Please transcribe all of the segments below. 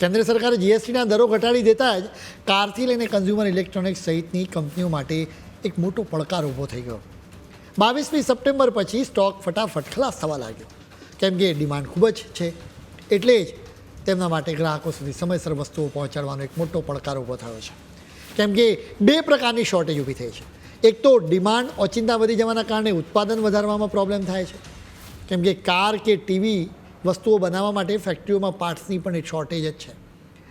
કેન્દ્ર સરકારે જીએસટીના દરો ઘટાડી દેતા જ કારથી લઈને કન્ઝ્યુમર ઇલેક્ટ્રોનિક્સ સહિતની કંપનીઓ માટે એક મોટો પડકાર ઊભો થઈ ગયો. 22મી સપ્ટેમ્બર પછી સ્ટોક ફટાફટ ખલાસ થવા લાગ્યો, કેમ કે ડિમાન્ડ ખૂબ જ છે. એટલે જ તેમના માટે ગ્રાહકો સુધી સમયસર વસ્તુઓ પહોંચાડવાનો એક મોટો પડકાર ઊભો થયો છે. કેમ કે બે પ્રકારની શોર્ટેજ ઊભી થઈ છે. એક તો ડિમાન્ડ ઓચિંતા વધી જવાના કારણે ઉત્પાદન વધારવામાં પ્રોબ્લેમ થાય છે, કેમ કે કાર કે ટીવી વસ્તુઓ બનાવવા માટે ફેક્ટરીઓમાં પાર્ટ્સની પણ એક શોર્ટેજ જ છે.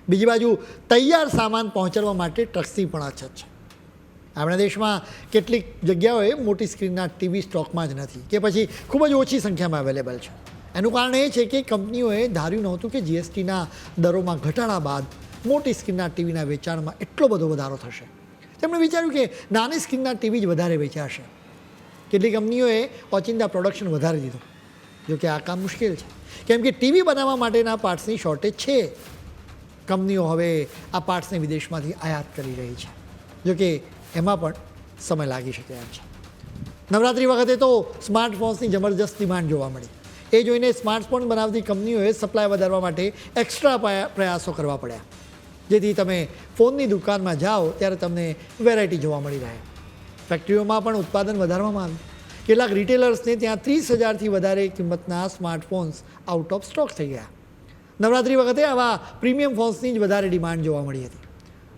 બીજી બાજુ તૈયાર સામાન પહોંચાડવા માટે ટ્રક્સની પણ અછત છે. આપણા દેશમાં કેટલીક જગ્યાઓએ મોટી સ્ક્રીનના ટીવી સ્ટોકમાં જ નથી કે પછી ખૂબ જ ઓછી સંખ્યામાં અવેલેબલ છે. એનું કારણ એ છે કે કંપનીઓએ ધાર્યું નહોતું કે જીએસટીના દરોમાં ઘટાડા બાદ મોટી સ્ક્રીનના ટીવીના વેચાણમાં એટલો બધો વધારો થશે. તેમણે વિચાર્યું કે નાની સ્ક્રીનના ટીવી જ વધારે વેચાશે. કેટલીક કંપનીઓએ ઓચિંતા પ્રોડક્શન વધારી દીધું, જો કે આ કામ મુશ્કેલ છે, કેમ કે ટીવી બનાવવા માટેના પાર્ટ્સની શોર્ટેજ છે. કંપનીઓ હવે આ પાર્ટ્સને વિદેશમાંથી આયાત કરી રહી છે, જો કે એમાં પણ સમય લાગી શકે એમ છે. નવરાત્રિ વખતે તો સ્માર્ટફોન્સની જબરજસ્ત ડિમાન્ડ જોવા મળી. એ જોઈને સ્માર્ટફોન બનાવતી કંપનીઓએ સપ્લાય વધારવા માટે એક્સ્ટ્રા પ્રયાસો કરવા પડ્યા, જેથી તમે ફોનની દુકાનમાં જાઓ ત્યારે તમને વેરાયટી જોવા મળી રહે. ફેક્ટરીઓમાં પણ ઉત્પાદન વધારવામાં આવ્યું. કેટલાક રિટેલર્સને ત્યાં 30,000થી વધારે કિંમતના સ્માર્ટફોન્સ આઉટ ઓફ સ્ટોક થઈ ગયા. નવરાત્રિ વખતે આવા પ્રીમિયમ ફોન્સની જ વધારે ડિમાન્ડ જોવા મળી હતી.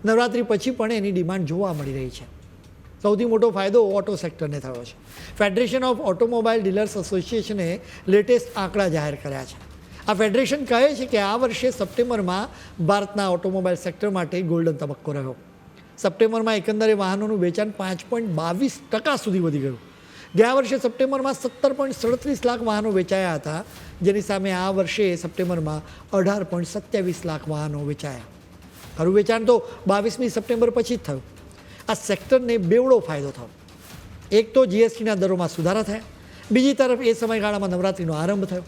નવરાત્રિ પછી પણ એની ડિમાન્ડ જોવા મળી રહી છે. સૌથી મોટો ફાયદો ઓટો સેક્ટરને થયો છે. ફેડરેશન ઓફ ઓટોમોબાઈલ ડીલર્સ એસોસિએશને લેટેસ્ટ આંકડા જાહેર કર્યા છે. આ ફેડરેશન કહે છે કે આ વર્ષે સપ્ટેમ્બરમાં ભારતના ઓટોમોબાઈલ સેક્ટર માટે ગોલ્ડન તબક્કો રહ્યો. સપ્ટેમ્બરમાં એકંદરે વાહનોનું વેચાણ 5.22% સુધી વધી ગયું. ગયા વર્ષે સપ્ટેમ્બરમાં 17.37 લાખ વાહનો વેચાયા હતા, જેની સામે આ વર્ષે સપ્ટેમ્બરમાં 18.27 લાખ વાહનો વેચાયા. ખરું વેચાણ તો 22મી સપ્ટેમ્બર પછી જ થયું. આ સેક્ટરને બેવડો ફાયદો થયો. એક તો જીએસટીના દરોમાં સુધારા થયા, બીજી તરફ એ સમયગાળામાં નવરાત્રિનો આરંભ થયો.